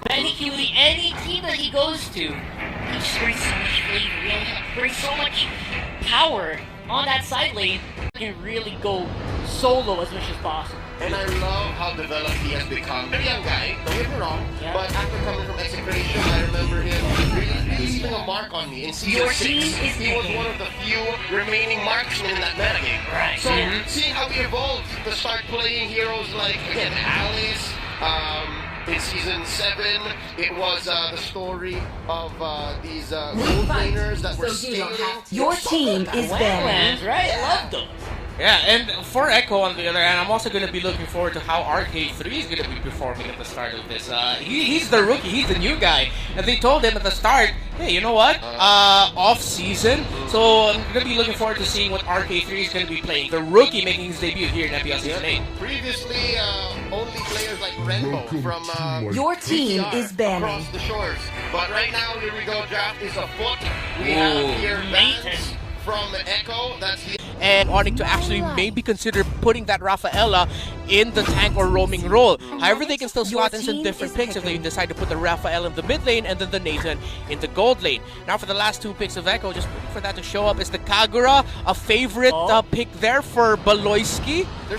Any team that he goes to, he just brings so much flavor. He brings so much power on that side lane. He can really go solo as much as possible. And I love how developed he has become. Very young guy, don't get me wrong, Yeah. but after coming from Execration, I remember him really leaving a mark on me in Season 6. He was one of the few remaining marksmen in that metagame. Right. So, seeing how he evolved to start playing heroes like, again, Alice, in Season 7, it was the story of these gold laners that were scaling. Your team is banned. Wetlands, right? I love those. Yeah, and for Echo on the other hand, I'm also going to be looking forward to how RK3 is going to be performing at the start of this. He's the rookie, he's the new guy, and they told him at the start, hey, you know what, off-season, so I'm going to be looking forward to seeing what RK3 is going to be playing. The rookie making his debut here in FPL Season 8. Previously, only players like Renbo from Your team VTR is banning. across the shores. But right now, here we go, draft is afoot. We have here bans from Echo, that's the And wanting to actually maybe consider putting that Rafaela in the tank or roaming role. However, they can still slot in some different picks if they decide to put the Rafaela in the mid lane and then the Nathan in the gold lane. Now for the last two picks of Echo, just waiting for that to show up, is the Kagura, a favorite pick there for Baloyski. They're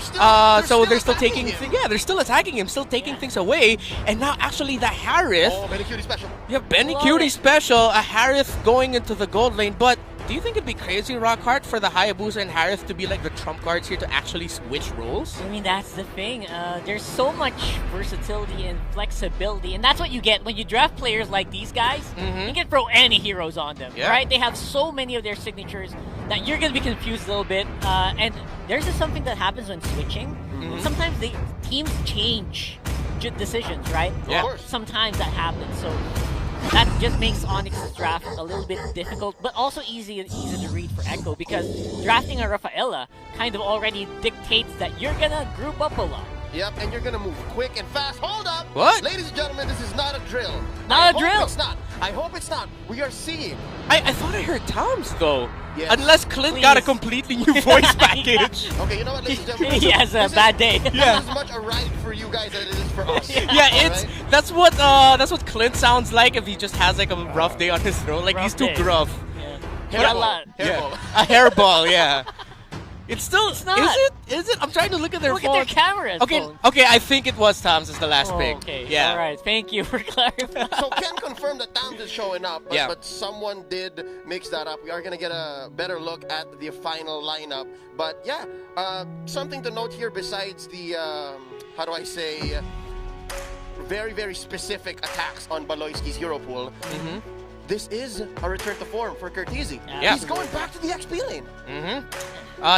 still taking him. yeah, they're still attacking him, still taking things away. And now actually the Harith, Oh, Benny Cutie special. you have Benny Cutie special, a Harith going into the gold lane, but do you think it'd be crazy, Rockhart, for the Hayabusa and Harith to be like the trump cards here to actually switch roles? I mean, that's the thing. There's so much versatility and flexibility, and that's what you get when you draft players like these guys. You can throw any heroes on them, right? They have so many of their signatures that you're going to be confused a little bit. And there's just something that happens when switching. Sometimes teams change decisions, right? Yeah. Of course. Sometimes that happens. So that just makes Onyx's draft a little bit difficult, but also easy to read for Echo, because drafting a Rafaela kind of already dictates that you're gonna group up a lot. Yep, and you're gonna move quick and fast. Hold up! What? Ladies and gentlemen, this is not a drill. Not a drill. It's not. I hope it's not. We are seeing. I thought I heard Tom's though. Yes. Unless Clint got a completely new voice package. Okay, you know what, ladies and gentlemen? He has a bad day. This is as much a ride for you guys as it is for us. Yeah, that's what Clint sounds like if he just has like a rough day on his throat. Like Rough he's too day. gruff. Hairball. Yeah. A hairball, yeah. It's still. It's not. Is it? I'm trying to look at their Look phone. at their cameras. Okay. I think it was Tom's as the last pick. Okay. Yeah. All right. Thank you for clarifying. So Ken confirmed that Towns is showing up, Yeah. but someone did mix that up. We are gonna get a better look at the final lineup. But yeah, something to note here besides the how do I say, very very specific attacks on Baloyski's hero pool. This is a return to form for Curtizi. Yeah. He's going back to the XP lane.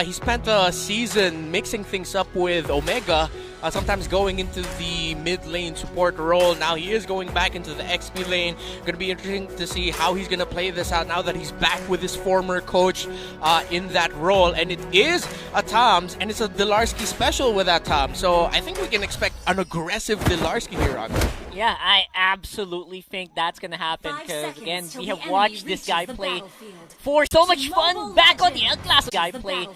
He spent the season mixing things up with Omega, sometimes going into the mid lane support role. Now he is going back into the XP lane. Going to be interesting to see how he's going to play this out now that he's back with his former coach in that role. And it is a Tom's, and it's a Delarski special with that Tom. So I think we can expect an aggressive Delarski here on. Yeah, I absolutely think that's going to happen, because, again, we have watched this guy play for so much fun back on the El Clasico. Guy play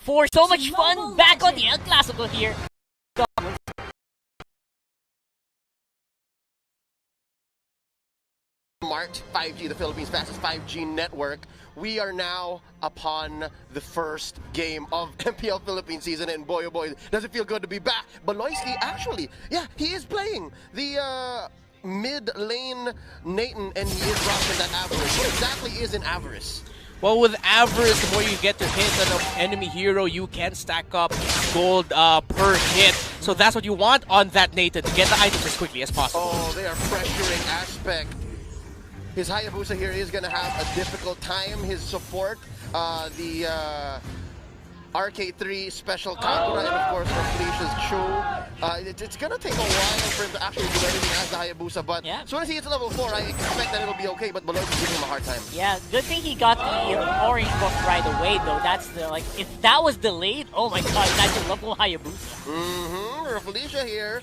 for so much fun back on the El Clasico here. March 5G, the Philippines' fastest 5G network. We are now upon the first game of MPL Philippines season, and boy, oh boy, does it feel good to be back. Baloyski, actually, yeah, he is playing the mid lane Nathan, and he is rocking that Avarice. What exactly is an Avarice? Well, with Avarice, the more you get to hit an enemy hero, you can stack up gold per hit. So that's what you want on that Nathan, to get the items as quickly as possible. Oh, they are pressuring Aspect. His Hayabusa here is going to have a difficult time. His support, the RK3 special Kagura, and of course Felicia's Chu. It's going to take a while for him to actually do anything as the Hayabusa, but as soon as he hits level 4, I expect that it'll be okay, but Baloyski's giving him a hard time. Yeah, good thing he got the orange buff right away, though. That's the, like, if that was delayed, oh my god, that's a level Hayabusa. Felicia here.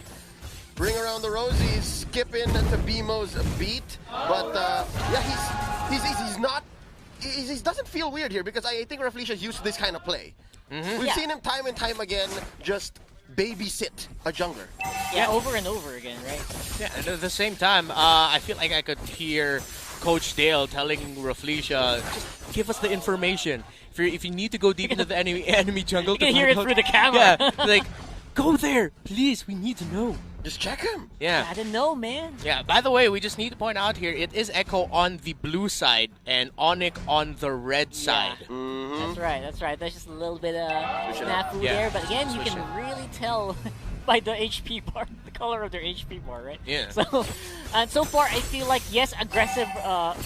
Bring around the rosies, skipping to BMO's beat, but yeah, he's not. He doesn't feel weird here, because I think Rafflesia's used to this kind of play. We've seen him time and time again just babysit a jungler. Yeah, over and over again, right? Yeah, and at the same time, I feel like I could hear Coach Dale telling Rafflesia, just give us the information. If you need to go deep into the enemy jungle, You can hear it through the camera. Yeah, like, go there, please. We need to know. Just check him. Yeah. I didn't know, man. Yeah, by the way, we just need to point out here, it is Echo on the blue side and Onyx on the red side. That's right, that's right. There's just a little bit of snafu Yeah. there, but again, you Switch can really tell by the HP bar, the color of their HP bar, right? Yeah. So, and so far, I feel like, yes, aggressive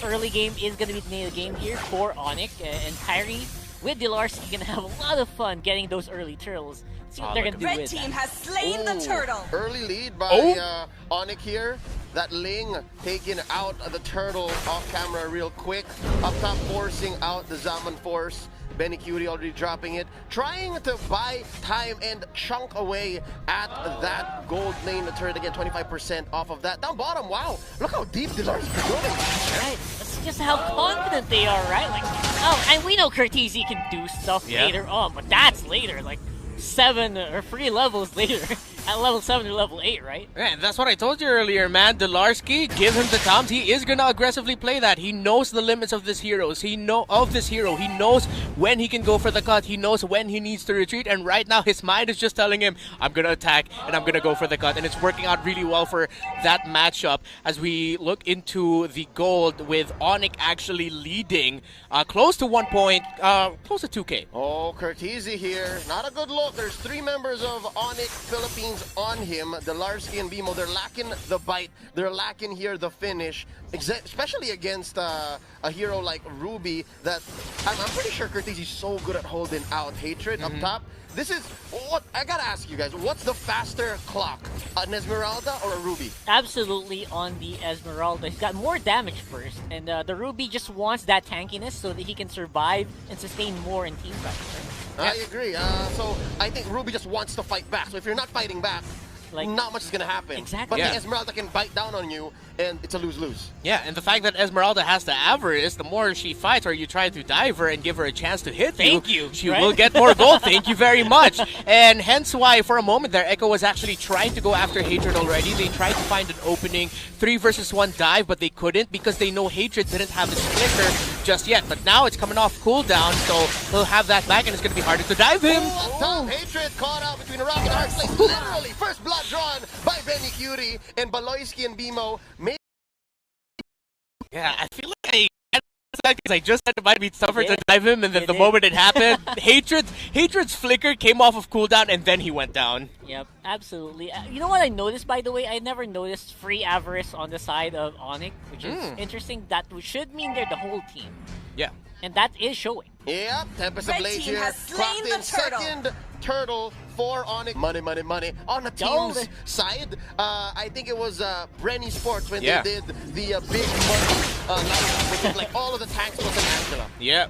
early game is going to be the name of the game here for Onyx and Kyrie. With Delarski, going to have a lot of fun getting those early turtles. See what they're going to do Red with team that. has slain the turtle. Early lead by Onyx here. That Ling taking out the turtle off camera real quick. Up top forcing out the Zaman Force. Benny Cutie already dropping it. Trying to buy time and chunk away at that gold lane turret. Again, 25% off of that. Down bottom, wow. Look how deep this is going. Right, that's just how confident they are, right? Like, oh, and we know Curtisi can do stuff later on, but that's later, like 7 or 3 levels later. At level 7 or level 8, right? Yeah, that's what I told you earlier, man. Delarski, give him the toms. He is gonna aggressively play that. He knows the limits of this hero. He knows when he can go for the cut. He knows when he needs to retreat. And right now, his mind is just telling him, "I'm gonna attack and I'm gonna go for the cut." And it's working out really well for that matchup. As we look into the gold with Onyx actually leading, close to 1 point, close to 2K. Oh, Curtisi here. Not a good look. There's 3 members of Onyx Philippines on him. Delarski and BMO, they're lacking the bite. They're lacking here the finish, especially against a hero like Ruby that I'm pretty sure Curtisi's so good at holding out Hatred up top. This is what I gotta ask you guys. What's the faster clock, an Esmeralda or a Ruby? Absolutely on the Esmeralda. He's got more damage first, and the Ruby just wants that tankiness so that he can survive and sustain more in team fights. Right? I agree. So I think Ruby just wants to fight back. So if you're not fighting back, Like, not much is gonna happen. Exactly. But the Esmeralda can bite down on you, and it's a lose-lose. Yeah, and the fact that Esmeralda has the avarice, the more she fights or you try to dive her and give her a chance to hit you, she right? will get more gold. Thank you very much. And hence why, for a moment there, Echo was actually trying to go after Hatred already. They tried to find an opening, 3 versus 1 dive, but they couldn't because they know Hatred didn't have his flicker just yet. But now it's coming off cooldown, so he'll have that back, and it's going to be harder to dive him. Tom Hatred caught out between a rock and a hard place. Literally, first blood drawn by Benny Cutie and Baloyski and BMO. Yeah, I feel like I just said it might be tougher to did. dive him, and then You the did. moment it happened, Hatred's flicker came off of cooldown, and then he went down. Yep, absolutely. You know what I noticed, by the way? I never noticed free avarice on the side of Onyx, which is interesting. That should mean they're the whole team. Yeah. And that is showing. Yep, Tempest Red Ablaze team here. has slain Clocked the in turtle. second turtle for Onyx. Money, money, money. On the team's Gold. side, I think it was Brenny Sports when Yeah. they did the big money lineup with like all of the tanks plus an Angela. Yeah.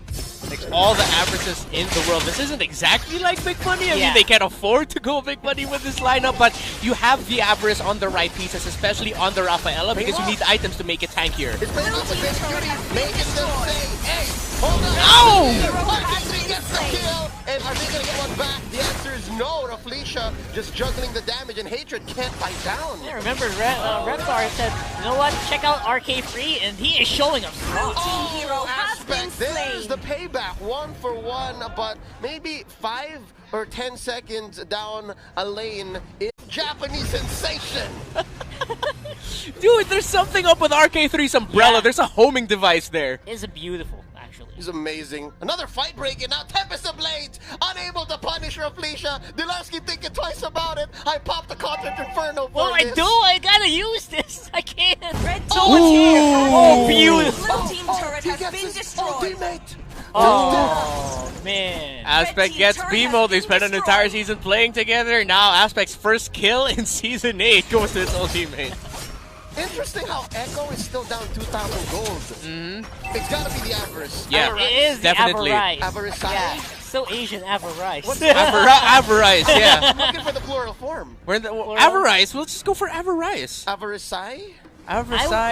Like all the averages in the world. This isn't exactly like Big Money. I mean, Yeah. they can't afford to go Big Money with this lineup, but you have the avarice on the right pieces, especially on the Rafaela, because you need items to make it tankier. It's playing off with Benny Cutie, making them say, hey, hold on. No! RK3 gets the kill, and are they gonna get one back? The answer is no. Rafflesia just juggling the damage, and Hatred can't fight down. Yeah, remember, Reptar said, you know what, check out RK3, and he is showing up strong. Team hero has been Aspect, there's slain. the payback, 1 for 1, but maybe 5 or 10 seconds down a lane. It's Japanese sensation. Dude, there's something up with RK3's umbrella. Yeah. There's a homing device there. It's beautiful, actually. He's amazing. Another fight breaking now. Tempest Ablaze unable to punish Rafflesia. Delarski thinking twice about it. I popped the Content Inferno for Well, I this. do. I gotta use this. I can't. Red team Oh, beautiful. Blue team turret He has gets been his destroyed. ultimate. Oh, man. Aspect team gets turret BMO. has They been spent an destroyed. entire season playing together. Now Aspect's first kill in Season 8 goes to his old teammate. Interesting how Echo is still down 2,000 gold. It's gotta be the avarice. Yeah, It is definitely. the Avarice. Avarice. Yeah, so Asian Avarice. Avarice, yeah. I'm looking for the plural form. We're in the, Avarice, we'll just go for Avarice. Avarice.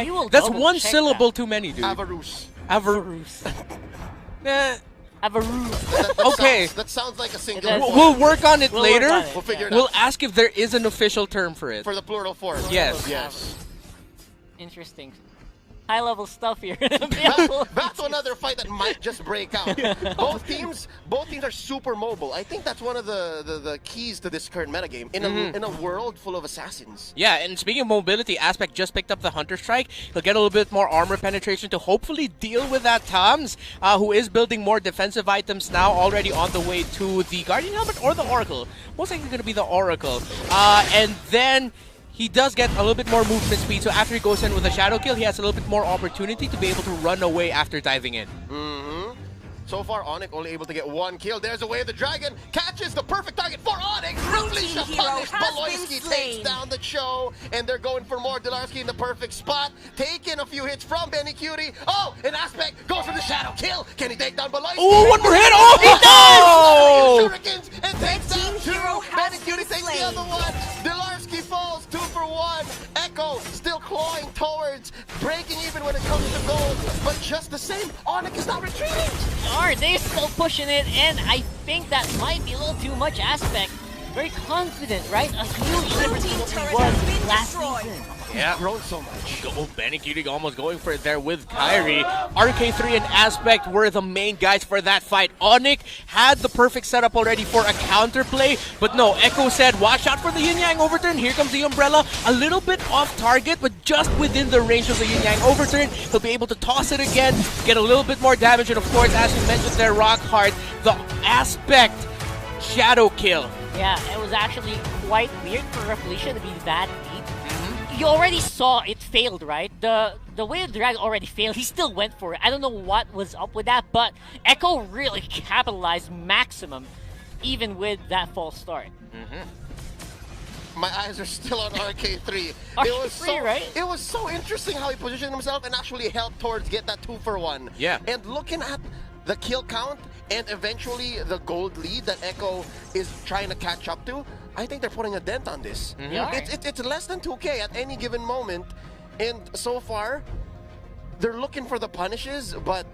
we will That's double one check syllable that. too many, dude. Avarus. Avarus. Eh, have a roof. Okay. That sounds like a single. It does. form. We'll work on it We'll later. work on it, We'll figure it We'll out. ask if there is an official term for it. For the plural form. Yes. Yes. Interesting. High-level stuff here. Back to another fight that might just break out. both teams are super mobile. I think that's one of the keys to this current metagame in a world full of assassins. Yeah, and speaking of mobility, Aspect just picked up the Hunter Strike. He'll get a little bit more armor penetration to hopefully deal with that Tams, who is building more defensive items now, already on the way to the Guardian Helmet or the Oracle. Most likely going to be the Oracle. And then he does get a little bit more movement speed, so after he goes in with a Shadow Kill, he has a little bit more opportunity to be able to run away after diving in. So far, Onyx only able to get one kill. There's a way the dragon catches the perfect target for Onyx. Rafleisha hero punished. has Baloyski been takes slain. down the show, and they're going for more. Delarski in the perfect spot, taking a few hits from Benny Cutie. Oh, an Aspect goes for the shadow kill. Can he take down Baloyski? Oh, one more hit! Oh, he does! Shurikens and takes down team hero two. has Benny Cutie been takes the slain. other one. Delarski falls 2 for 1. Echo still clawing towards breaking even when it comes to gold, but just the same, Onyx is not retreating. They're still pushing it, and I think that might be a little too much. Aspect. Very confident, right? A huge difference team from what turret he was has been last destroyed. season. Yeah. Grown so much. Oh, Benny Cutie almost going for it there with Kyrie. RK3 and Aspect were the main guys for that fight. Onyx had the perfect setup already for a counterplay, but no, Echo said, watch out for the Yin Yang overturn. Here comes the Umbrella. A little bit off target, but just within the range of the Yin Yang overturn. He'll be able to toss it again, get a little bit more damage, and of course, as you mentioned there, Rock Hard, the Aspect Shadow Kill. Yeah, it was actually quite weird for Rafleisha to be that deep. You already saw it failed, right? The way the Dragon already failed, he still went for it. I don't know what was up with that, but Echo really capitalized maximum, even with that false start. My eyes are still on RK3. RK3, right? It was so interesting how he positioned himself and actually helped towards get that 2 for 1. Yeah. And looking at the kill count and eventually the gold lead that Echo is trying to catch up to, I think they're putting a dent on this. Yeah. It's less than 2K at any given moment, and so far, they're looking for the punishes, but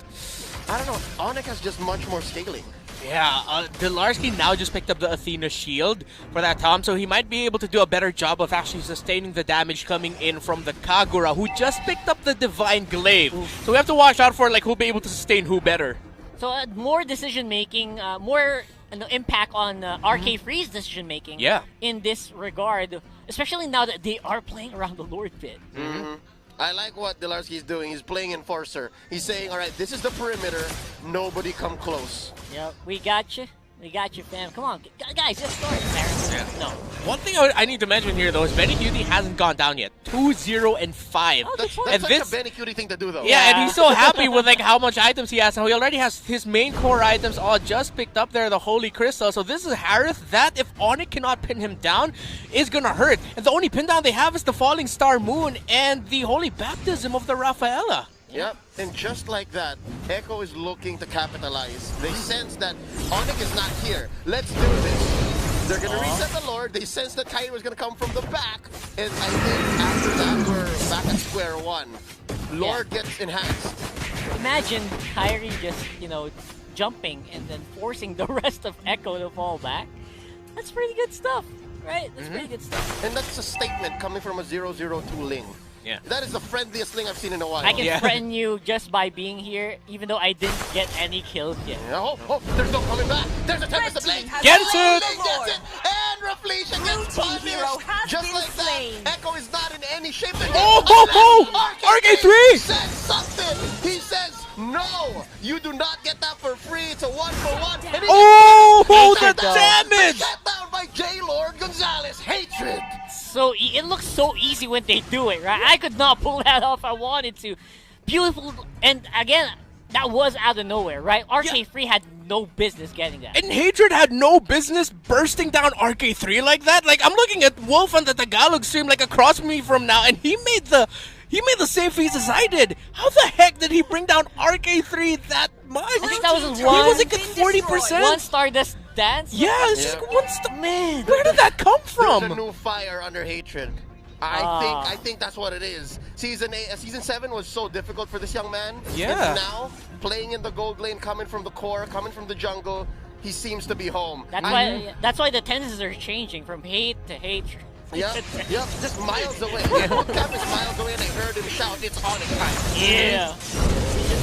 I don't know, Onyx has just much more scaling. Yeah, Delarski now just picked up the Athena shield for that Tom, so he might be able to do a better job of actually sustaining the damage coming in from the Kagura, who just picked up the Divine Glaive. So we have to watch out for who'll be able to sustain who better. So more decision-making, more impact on RK3's decision-making in this regard, especially now that they are playing around the Lord pit. I like what Delarski is doing. He's playing Enforcer. He's saying, all right, this is the perimeter. Nobody come close. Yep, we got you. We got you, fam. Come on, guys, just start. No. One thing I need to mention here, though, is Benny Cutie hasn't gone down yet. 2-0-5. Oh, That's And such this- a Benny Cutie thing to do, though. Yeah, and he's so happy with how much items he has now. He already has his main core items all just picked up there, the Holy Crystal. So this is Harith. That, if Onyx cannot pin him down, is gonna hurt. And the only pin down they have is the Falling Star Moon and the Holy Baptism of the Rafaela. Yep, and just like that, Echo is looking to capitalize. They sense that Onyx is not here. Let's do this. They're gonna reset the Lord. They sense that Kyrie was gonna come from the back, and I think after that we're back at square one. Lord gets enhanced. Imagine Kyrie just, jumping and then forcing the rest of Echo to fall back. That's pretty good stuff, right? That's pretty good stuff. And that's a statement coming from a 0-0-2 Ling. Yeah. That is the friendliest Ling I've seen in a while. I can threaten you just by being here, even though I didn't get any kills yet. Oh, there's no coming back. There's a Tempest of Blade. Gets it! Ling gets it! And Rafleisha gets Blue team hero punished. has Just been like slain. that, Echo is not in any shape. RK3 says something. He says, no, you do not get that for free. It's a 1-for-1. And he the gets damage! shut down by J. Lord Gonzalez. Hatred. So it looks so easy when they do it, right? I could not pull that off if I wanted to. Beautiful, and again, that was out of nowhere, right? RK3 had no business getting that. And Hatred had no business bursting down RK3 like that. I'm looking at Wolf on the Tagalog stream across me from now, and he made the same face as I did. How the heck did he bring down RK3 that much? I think that was He one. was at 40%. One Stardust dance. Yeah, it's just one Man, Where did that come There's a from? new fire under Hatred. I think that's what it is. Season 7 was so difficult for this young man. Yeah. And now, playing in the gold lane, coming from the core, coming from the jungle, he seems to be home. That's why the tendencies are changing from hate to hatred. Yep, just miles away. Bootcamp is miles away, and I heard him shout, "It's Onyx time." Yeah.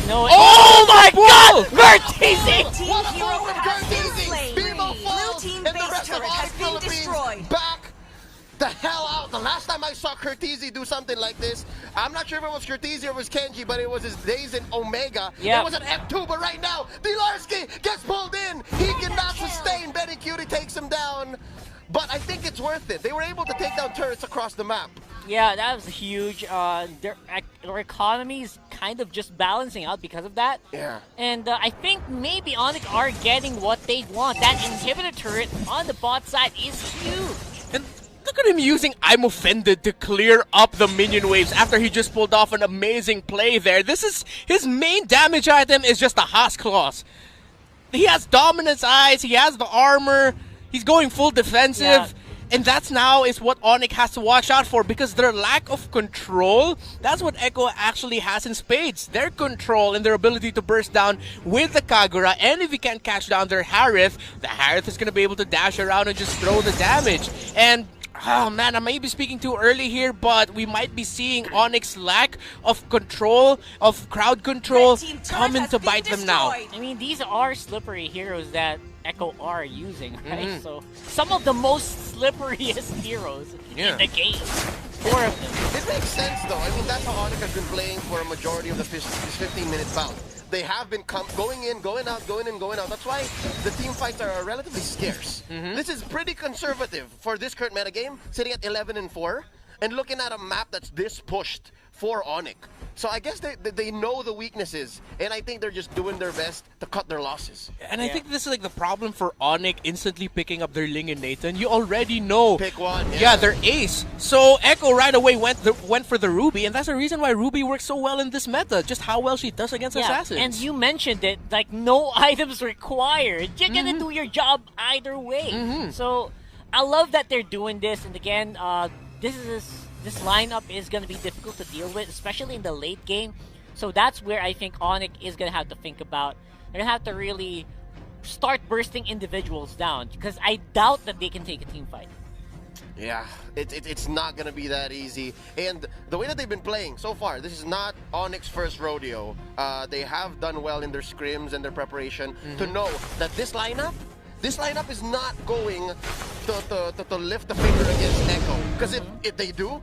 No. Oh my God! Vertizi! What a Hero move from has been Gertizi! slain. Bimo falls, Blue team and the base rest of turret has Onyx been Philippines destroyed. back the hell out. The last time I saw Gertizi do something like this, I'm not sure if it was Gertizi or it was Kenji, but it was his days in Omega. Yeah. It was an F2, but right now, Dilarski gets pulled in. He cannot sustain. Betty Cutie takes him down. But I think it's worth it. They were able to take down turrets across the map. Yeah, that was huge. Their economy is kind of just balancing out because of that. Yeah. And I think maybe Onyx are getting what they want. That inhibitor turret on the bot side is huge. And look at him using I'm Offended to clear up the minion waves after he just pulled off an amazing play there. This is his main damage item is just the Haas Claws. He has Dominance Eyes, he has the armor, he's going full defensive. Yeah. And that's now is what Onyx has to watch out for because their lack of control, that's what Echo actually has in spades. Their control and their ability to burst down with the Kagura, and if you can't catch down their Harith, the Harith is going to be able to dash around and just throw the damage. And oh man, I may be speaking too early here, but we might be seeing Onyx lack of control, of crowd control, coming to bite them now. I mean, these are slippery heroes that Echo are using, right? So some of the most slipperiest heroes in the game. 4 of them. It makes sense though. I mean, that's how Onyx has been playing for a majority of the 15-minute bout. They have been going in, going out, going in, going out. That's why the team fights are relatively scarce. This is pretty conservative for this current metagame, sitting at 11-4, and looking at a map that's this pushed for Onyx. So I guess they know the weaknesses, and I think they're just doing their best to cut their losses. And I think this is like the problem for Onyx instantly picking up their Ling and Nathan. You already know. Pick one. Yeah, they're ace. So Echo right away went for the Ruby, and that's the reason why Ruby works so well in this meta. Just how well she does against assassins. And you mentioned it, like no items required. You're gonna do your job either way. So I love that they're doing this. And again, this lineup is going to be difficult to deal with, especially in the late game. So that's where I think Onyx is going to have to think about. They're going to have to really start bursting individuals down, because I doubt that they can take a team fight. Yeah, it's not going to be that easy. And the way that they've been playing so far, this is not Onyx's first rodeo. They have done well in their scrims and their preparation to know that this lineup is not going to lift the finger against Echo. Because if they do,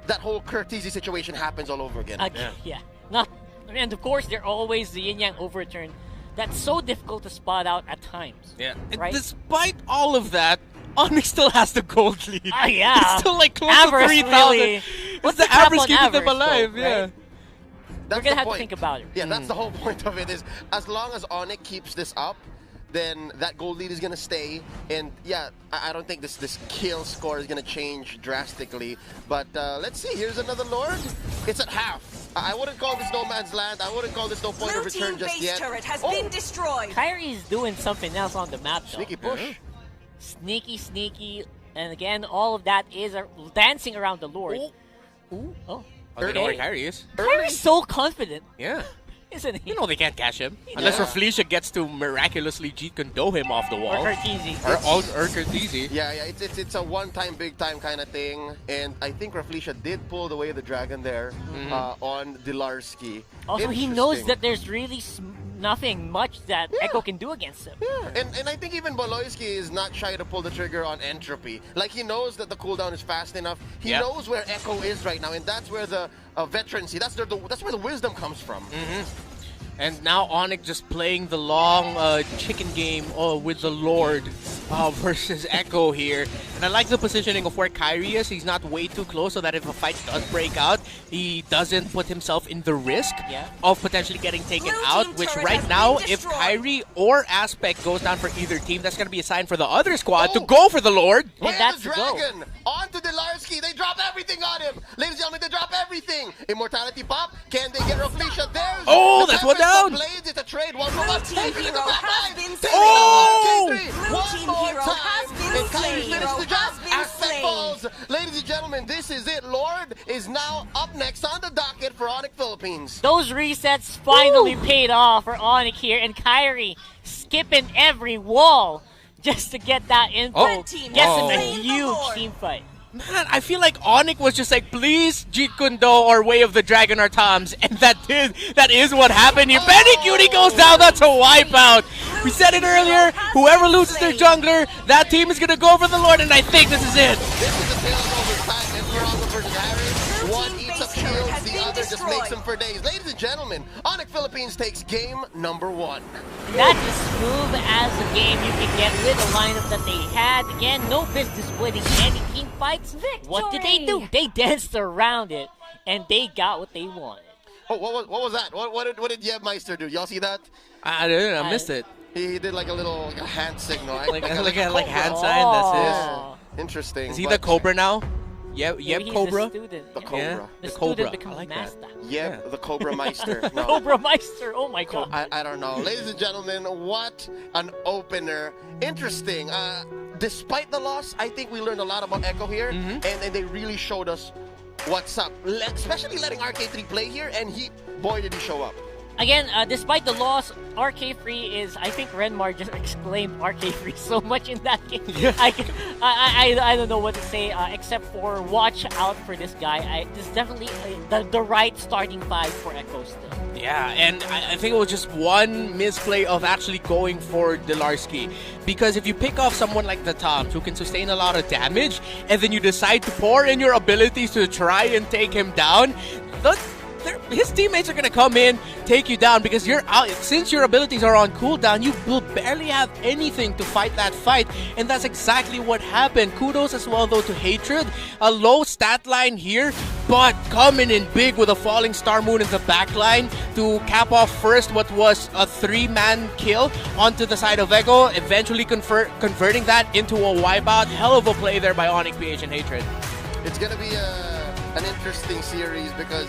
that whole Gertizi situation happens all over again. And of course, they're always the yin-yang overturn. That's so difficult to spot out at times. Yeah. Right? Despite all of that, Onyx still has the gold lead. Yeah. It's still like close Avarice, to 3,000. really. What's the the cap average on keeping them Avarice, alive? though, Yeah. right? That's We're going to the have point. to think about it. Yeah, that's the whole point of it, is as long as Onyx keeps this up, then that gold lead is going to stay. And yeah, I don't think this kill score is going to change drastically. But let's see, here's another Lord. It's at half. I wouldn't call this no man's land. I wouldn't call this no point of return just yet. Blue team base turret has been destroyed. Kyrie's doing something else on the map, though. Sneaky push. Sneaky. And again, all of that is dancing around the Lord. Ooh. Oh. I don't know where Kyrie is. Kyrie's so confident, Yeah. isn't he? You know they can't catch him. Unless Rafflesia gets to miraculously Jeet Kune-Do him off the Or wall. Gertizi. Or Gertizi. Yeah, it's a one-time, big-time kind of thing. And I think Rafflesia did pull the way of the dragon there on Dilarski. Also, he knows that there's really nothing much that Echo can do against him. Yeah, and I think even Boloyski is not shy to pull the trigger on Entropy. Like, he knows that the cooldown is fast enough. He knows where Echo is right now, and that's where the veterancy, that's where the wisdom comes from. And now Onyx just playing the long chicken game with the Lord versus Echo here. And I like the positioning of where Kyrie is. He's not way too close so that if a fight does break out, he doesn't put himself in the risk of potentially getting taken out. Which right now, if Kyrie or Aspect goes down for either team, that's going to be a sign for the other squad to go for the Lord. Way that's of the dragon! On to Dilarski! They drop everything on him! Ladies and gentlemen, they drop everything! Immortality pop! Can they get Rafflesia? There's that's one down! Blades, it's a trade. One Blue more team hero has been slain. Blue One team more hero time. has been And Kyrie slain. finished the job. Aspect falls. Ladies and gentlemen, this is it. Lord is now up next on the docket for Onyx Philippines. Those resets finally paid off for Onyx here, and Kyrie skipping every wall just to get that info. Red team Gets has him a slain the huge Lord. team fight. Man, I feel like Onyx was just like, please, Jeet Kune Do or Way of the Dragon are Toms, and that is what happened here. Benny Cutie goes down, that's a wipeout. We said it earlier, whoever loses their jungler, that team is going to go for the Lord, and I think this is it. This is the takeover time. Esmeralda versus Harry. One eats up shields, the other just makes them for days. Ladies and gentlemen, Onyx Philippines takes game number 1. That's as smooth as a game you can get with the lineup that they had. Again, no business winning any team fights. What did they do? They danced around it, and they got what they wanted. Oh, what was that? What did Yebmeister do? Y'all see that? I missed it. He did like a little hand signal. Like hand cobra. sign, that's it. Oh. Interesting. Is he but the Cobra now? Maybe Yep, he's Cobra. The student. The yeah. Cobra. Yeah. The The student Cobra. becomes I like that. master. Yep, the Cobra Meister. No. Cobra Meister. Oh my god. I don't know. Ladies and gentlemen, what an opener. Interesting. Despite the loss, I think we learned a lot about Echo here, and they really showed us what's up. Especially letting RK3 play here, and boy, did he show up. Again, despite the loss, RK3 is, I think Renmar just exclaimed RK3 so much in that game. Yeah. I don't know what to say, except for watch out for this guy. This is definitely the right starting 5 for Echo still. Yeah, and I think it was just one misplay of actually going for Delarski. Because if you pick off someone like the Toms who can sustain a lot of damage, and then you decide to pour in your abilities to try and take him down, his teammates are going to come in, take you down, because you're out. Since your abilities are on cooldown, you will barely have anything to fight that fight, and that's exactly what happened. Kudos as well, though, to Hatred. A low stat line here, but coming in big with a falling Star Moon in the back line to cap off first what was a 3-man kill onto the side of Echo, eventually converting that into a wipeout. Hell of a play there by Onyx PH and Hatred. It's going to be an interesting series because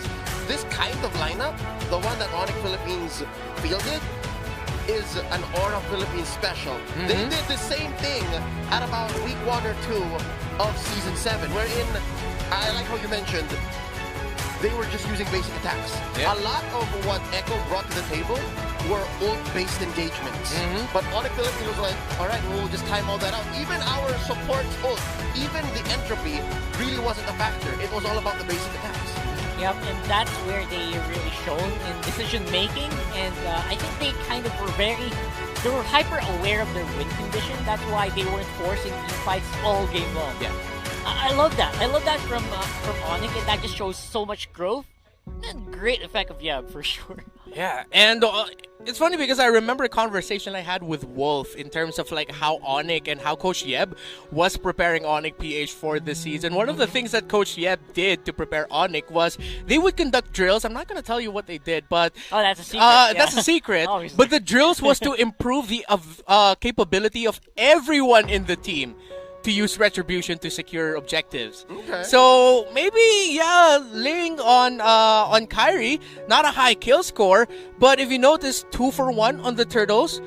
this kind of lineup, the one that Onyx Philippines fielded, is an Aura Philippines special. They did the same thing at about week 1 or 2 of Season 7, wherein, I like how you mentioned, they were just using basic attacks. Yeah. A lot of what Echo brought to the table were ult-based engagements. But Onyx Philippines was like, alright, we'll just time all that out. Even our support ult, even the entropy really wasn't a factor. It was all about the basic attacks. Yep, and that's where they really shone in decision making, and I think they kind of were they were hyper aware of their win condition. That's why they weren't forcing team fights all game long. Yeah. I love that. I love that from Onyx, and that just shows so much growth. And great effect of Yeb for sure. Yeah, and it's funny because I remember a conversation I had with Wolf in terms of like how Onyx and how Coach Yeb was preparing Onyx PH for this season. One of the things that Coach Yeb did to prepare Onyx was they would conduct drills. I'm not going to tell you what they did, but Oh, that's a secret. Yeah. that's a secret. Obviously. But the drills was to improve the capability of everyone in the team to use Retribution to secure objectives. Okay. So maybe, yeah, laying on Kyrie, not a high kill score, but if you notice, 2 for 1 on the Turtles.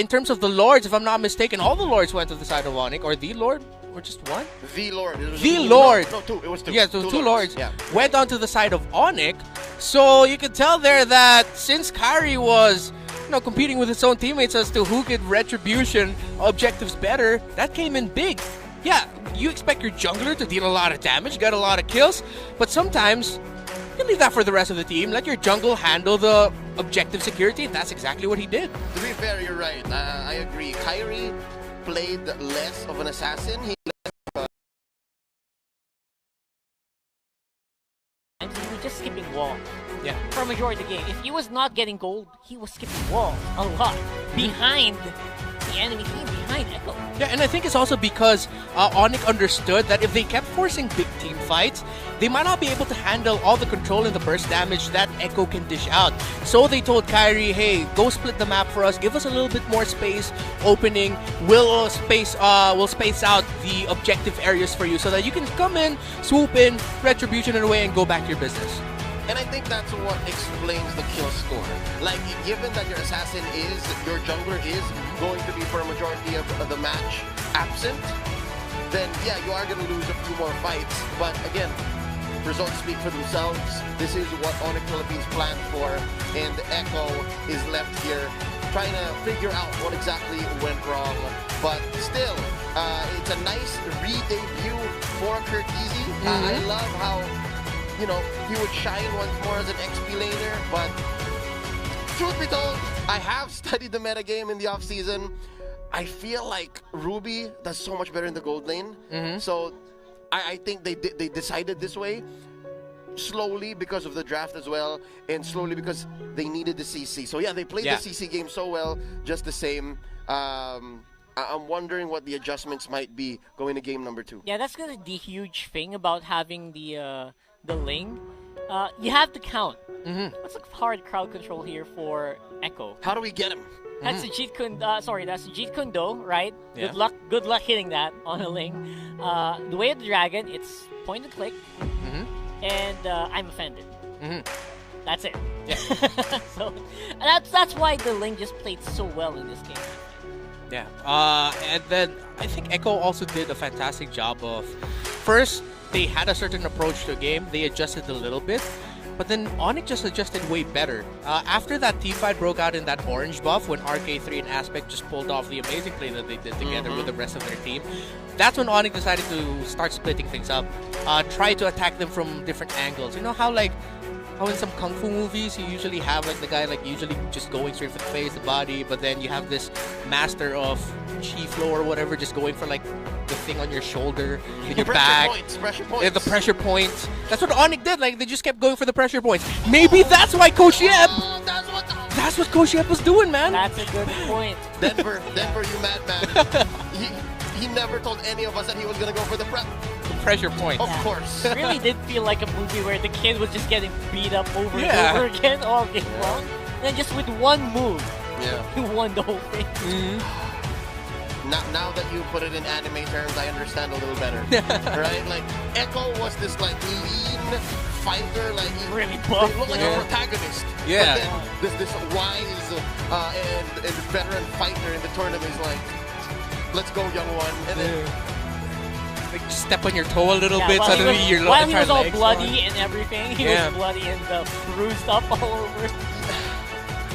In terms of the Lords, if I'm not mistaken, all the Lords went to the side of Onyx, or the Lord, or just one? The Lord. It was The two. Lord. No, 2. It was 2. Yeah, so two Lords Yeah. went onto the side of Onyx. So you could tell there that since Kyrie was competing with his own teammates as to who could Retribution objectives better, that came in big. Yeah, you expect your jungler to deal a lot of damage, get a lot of kills, but sometimes you leave that for the rest of the team. Let your jungle handle the objective security. That's exactly what he did. To be fair, you're right. I agree. Kyrie played less of an assassin. He was just skipping walls. Yeah. For a majority of the game. If he was not getting gold, he was skipping walls a lot. Behind the enemy team, behind Echo. Yeah, and I think it's also because Onyx understood that if they kept forcing big team fights, they might not be able to handle all the control and the burst damage that Echo can dish out. So they told Kyrie, hey, go split the map for us, give us a little bit more space opening, we'll space out the objective areas for you so that you can come in, swoop in, Retribution away, and go back to your business. And I think that's what explains the kill score. Like, given that your assassin your jungler is going to be for a majority of the match absent, then yeah, you are going to lose a few more fights. But again, results speak for themselves. This is what Onyx Philippines planned for, and Echo is left here trying to figure out what exactly went wrong. But still, it's a nice re-debut for Curtizi. I love how, you know, he would shine once more as an XP laner, but truth be told, I have studied the metagame in the offseason. I feel like Ruby does so much better in the gold lane. So I think they decided this way slowly because of the draft as well, and slowly because they needed the CC. So yeah, they played the CC game so well, just the same. I'm wondering what the adjustments might be going to game number 2. Yeah, that's the huge thing about having the Ling. You have to count. What's the hard crowd control here for Echo? How do we get him? That's Jeet Kundo, right? Yeah. Good luck hitting that on a Ling. The Way of the Dragon, it's point and click, and I'm offended. That's it. Yeah. So that's why the Ling just played so well in this game. Yeah. And then I think Echo also did a fantastic job of, first, they had a certain approach to the game. They adjusted a little bit. But then Onyx just adjusted way better. After that team fight broke out in that orange buff, when RK3 and Aspect just pulled off the amazing play that they did together with the rest of their team, that's when Onyx decided to start splitting things up. Try to attack them from different angles. You know how in some kung fu movies you usually have like the guy usually just going straight for the face, the body, but then you have this master of chi flow or whatever just going for like the thing on your shoulder, in your back. Pressure points. Yeah, the pressure points. That's what Onyx did. Like, they just kept going for the pressure points. Maybe that's why Coach Yeb. That's what Coach Yeb was doing, man. That's a good point. Denver, you madman. He never told any of us that he was gonna go for the pressure point. Of course. It really did feel like a movie where the kid was just getting beat up over and over again all game long. And then just with one move, he won the whole thing. Now that you put it in anime terms, I understand a little better. Right? Like, Echo was this like lean fighter, like he really buff. He looked like a protagonist. Yeah. But then this wise and veteran fighter in the tournament is like, let's go, young one. And then like, just step on your toe a little bit, suddenly you're while he was all bloody and everything, he was bloody and bruised up all over.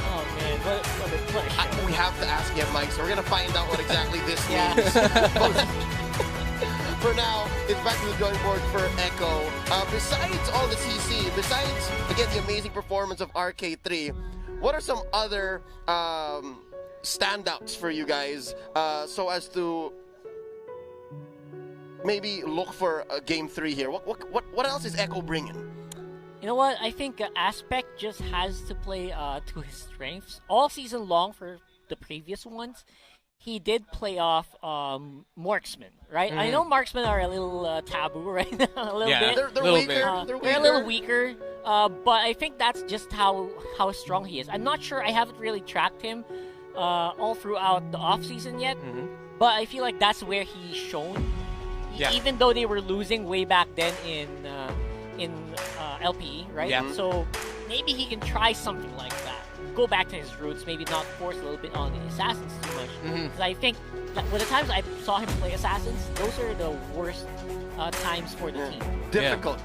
Oh man, what a pleasure. We have to ask him, Mike, so we're gonna find out what exactly this means. For now, it's back to the drawing board for Echo. Besides all the CC, besides again the amazing performance of RK3, what are some other standouts for you guys, so as to maybe look for game 3 here? What else is Echo bringing? You know what? I think Aspect just has to play to his strengths. All season long for the previous ones, he did play off marksman, right? I know marksmen are a little taboo right now, a little bit. They're weaker. They're a little weaker, but I think that's just how strong he is. I'm not sure. I haven't really tracked him all throughout the off season yet, but I feel like that's where he's shown. Even though they were losing way back then in LPE, right? So maybe he can try something like that. Go back to his roots, maybe not force a little bit on the assassins too much. Because I think that with the times I saw him play assassins, those are the worst times for the team. Difficult.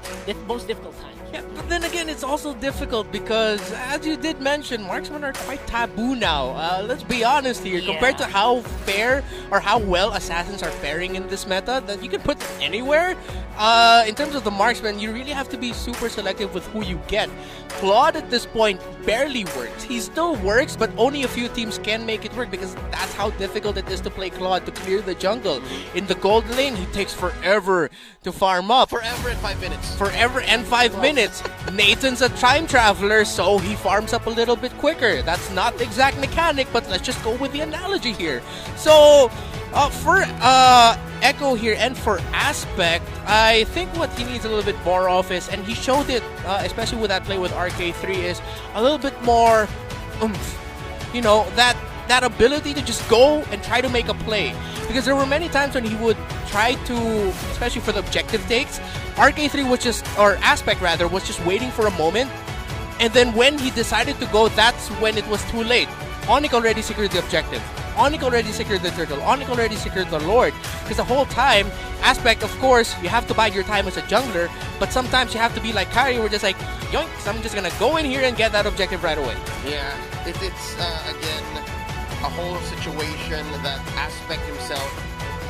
Most difficult times. Yeah, but then again, it's also difficult because, as you did mention, marksmen are quite taboo now. Let's be honest here. Compared to how fair or how well assassins are faring in this meta, that you can put them anywhere. In terms of the marksman, you really have to be super selective with who you get. Claude at this point barely works. He still works, but only a few teams can make it work because that's how difficult it is to play Claude, to clear the jungle. In the gold lane, he takes forever to farm up. Forever and 5 minutes. Forever and 5 minutes. Nathan's a time traveler, so he farms up a little bit quicker. That's not the exact mechanic, but let's just go with the analogy here. So, for Echo here and for Aspect, I think what he needs a little bit more of is, and he showed it, especially with that play with RK3, is a little bit more oomph. You know, that ability to just go and try to make a play. Because there were many times when he would try to, especially for the objective takes, RK3 was just, or Aspect rather, was just waiting for a moment. And then when he decided to go, that's when it was too late. Onyx already secured the objective. Onyx already secured the turtle. Onyx already secured the Lord. Because the whole time, Aspect, of course, you have to bide your time as a jungler, but sometimes you have to be like Kairi, we're just like, yoinks, I'm just gonna go in here and get that objective right away. Yeah, it's again, a whole situation that Aspect himself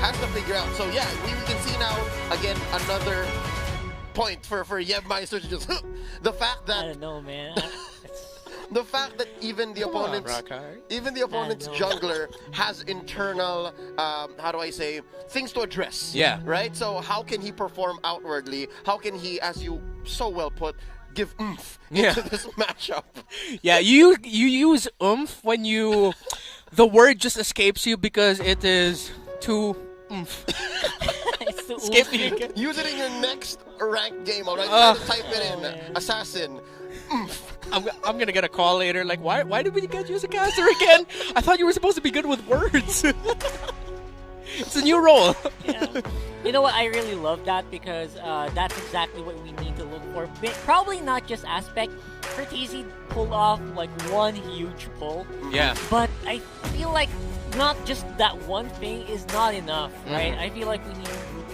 has to figure out. So yeah, we can see now, again, another point for Yevmeister to just the fact that I don't know, man. the fact that even the opponent's jungler has internal how do I say, things to address. Yeah. Right? So how can he perform outwardly? How can he, as you so well put, give oomph into this matchup? Yeah, you use oomph when the word just escapes you because it is too oomph. Skip me. Use it in your next ranked game, alright? Try to type it in. man. Assassin. Oomph. I'm gonna get a call later. Like, why did we get use a caster again? I thought you were supposed to be good with words. It's a new role. Yeah. You know what? I really love that because that's exactly what we need to look for. Probably not just Aspect. Curtisi pulled off like one huge pull. Yeah. But I feel like not just that one thing is not enough, right? I feel like we need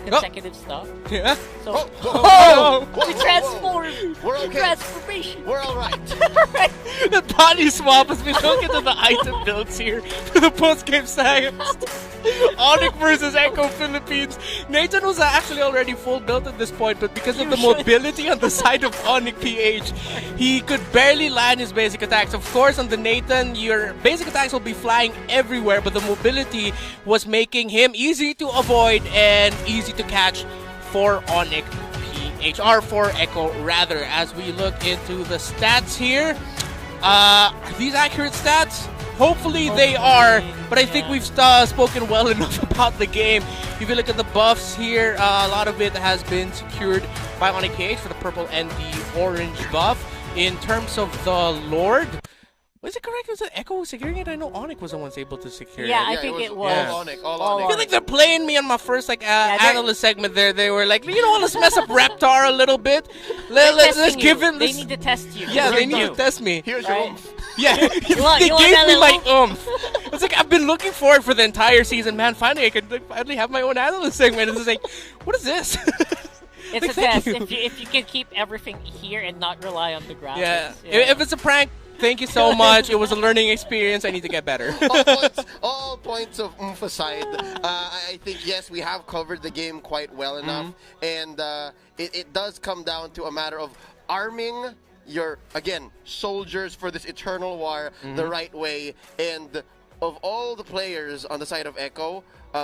consecutive stuff. Yeah. So, Whoa, transform. We're okay. Transformation. We're alright. The body swap as we look into the item builds here for the post-game segments. Onyx versus Echo Philippines. Nathan was actually already full built at this point, but because of the mobility on the side of Onyx PH, he could barely land his basic attacks. Of course, on the Nathan, your basic attacks will be flying everywhere, but the mobility was making him easy to avoid and easy to catch for Onyx PH, or for Echo rather. As we look into the stats here, are these accurate stats? Hopefully they are, but I think we've spoken well enough about the game. If you look at the buffs here, a lot of it has been secured by Onyx PH for the purple and the orange buff. In terms of the Lord, was it correct? Was it Echo securing it? I know Onyx was the one able to secure it. Yeah, I think it was. All Onyx. I feel like they're playing me on my first analyst segment there. They were like, you know, let's mess up Reptar a little bit. Let's give him this. They need to test you. Yeah, they need to test me. Here's Right. your oomph. Yeah, you want they gave that me my little oomph. It's like I've been looking for it for the entire season, man. Finally, I could finally have my own analyst segment. It's just like, what is this? It's Like, a thank test. you. If you can keep everything here and not rely on the graphics. Yeah. If it's a prank, thank you so much. It was a learning experience. I need to get better. all points of oomph aside, I think, yes, we have covered the game quite well enough. And it does come down to a matter of arming your, again, soldiers for this eternal war the right way. And of all the players on the side of Echo,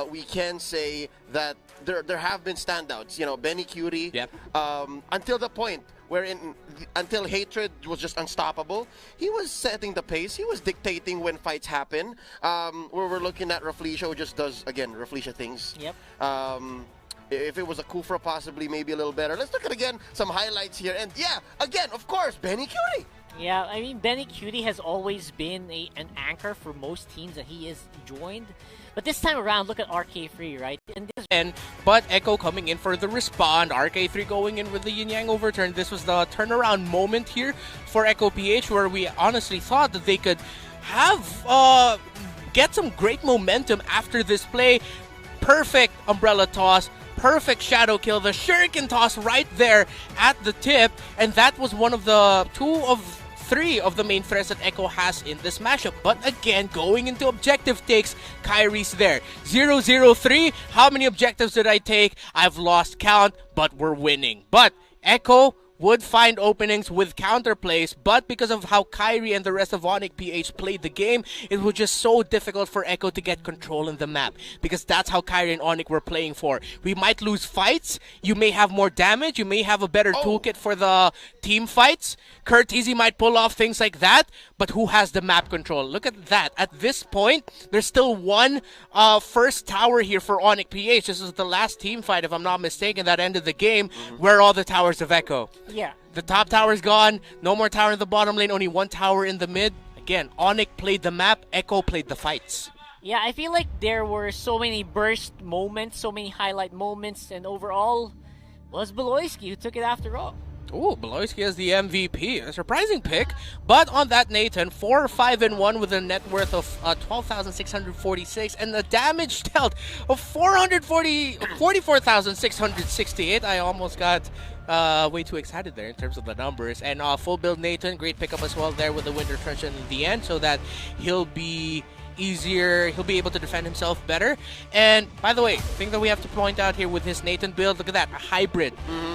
we can say that there have been standouts. You know, Benny Curie, until the point wherein, until Hatred was just unstoppable, he was setting the pace. He was dictating when fights happen. Where we're looking at Rafflesia, who just does, again, Rafflesia things. Yep. If it was a Kufra, possibly maybe a little better. Let's look at, again, some highlights here. And yeah, again, of course, Benny Curie. Yeah, I mean, Benny Cutie has always been an anchor for most teams that he has joined. But this time around, look at RK3, right? But Echo coming in for the respond, RK3 going in with the Yin Yang overturn. This was the turnaround moment here for Echo PH, where we honestly thought that they could have get some great momentum after this play. Perfect umbrella toss, perfect shadow kill, the shuriken toss right there at the tip, and that was one of the 2 of 3 of the main threats that Echo has in this matchup. But again, going into objective takes, Kairi's there. 0-0-3, how many objectives did I take? I've lost count, but we're winning. But Echo would find openings with counterplays, but because of how Kairi and the rest of Onyx PH played the game, it was just so difficult for Echo to get control in the map, because that's how Kairi and Onyx were playing for. We might lose fights, you may have more damage, you may have a better toolkit for the team fights, Curtisi might pull off things like that, but who has the map control? Look at that. At this point, there's still one first tower here for Onyx PH. This is the last team fight, if I'm not mistaken, that ended the game. Where are all the towers of Echo? Yeah. The top tower's gone. No more tower in the bottom lane. Only one tower in the mid. Again, Onyx played the map. Echo played the fights. Yeah, I feel like there were so many burst moments, so many highlight moments, and overall, was Beloyski who took it after all. Ooh, Beloyski as the MVP. A surprising pick. But on that, Nathan, 4-5-1 with a net worth of 12,646 and the damage dealt of 44,668. I almost got way too excited there in terms of the numbers. And full build Nathan, great pickup as well there with the Winter Truncheon in the end so that he'll be easier, he'll be able to defend himself better. And by the way, thing that we have to point out here with his Nathan build, look at that, a hybrid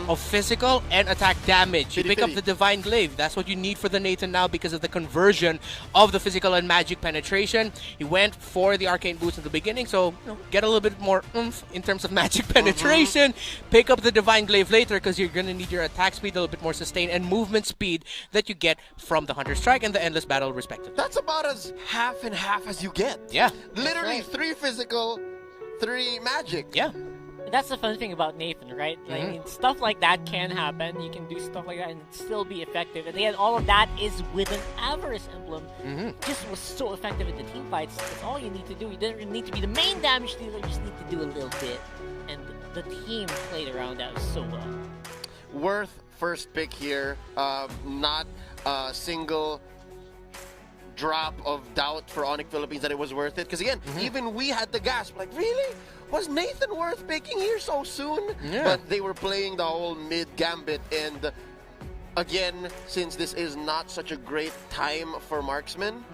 of physical and attack damage. You pick up the Divine Glaive, that's what you need for the Nathan now because of the conversion of the physical and magic penetration. He went for the Arcane Boots in the beginning, so get a little bit more oomph in terms of magic penetration. Pick up the Divine Glaive later because you're going to need your attack speed, a little bit more sustain, and movement speed that you get from the Hunter Strike and the Endless Battle respectively. That's about as half and half as you get. Yeah. Literally 3 physical, 3 magic. Yeah. That's the fun thing about Nathan, right? I mean, stuff like that can happen. You can do stuff like that and still be effective. And yet, all of that is with an Avarice Emblem. Just was so effective in the team fights. That's all you need to do. You don't really need to be the main damage dealer. You just need to do a little bit. And the team played around that so well. Worth first pick here. Not a single drop of doubt for Onyx Philippines that it was worth it. Because again, even we had the gasp, like, really? Was Nathan worth picking here so soon? Yeah. But they were playing the whole mid gambit, and again, since this is not such a great time for marksman,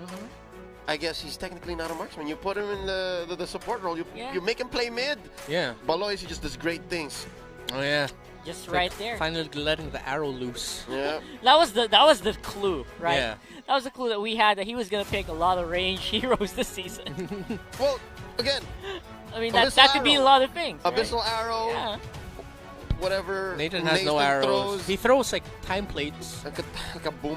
I guess he's technically not a marksman. You put him in the support role, you make him play mid. Yeah. Balois, he just does great things. Oh yeah. Just right there. Finally letting the arrow loose. Yeah. That was the clue, right? Yeah. That was the clue that we had, that he was gonna pick a lot of range heroes this season. Well, again, I mean, Abyssal that could be a Arrow. lot of things. Right? Abyssal Arrow, Yeah. whatever. Nathan has no arrows. throws, He throws like time plates. like a boomer.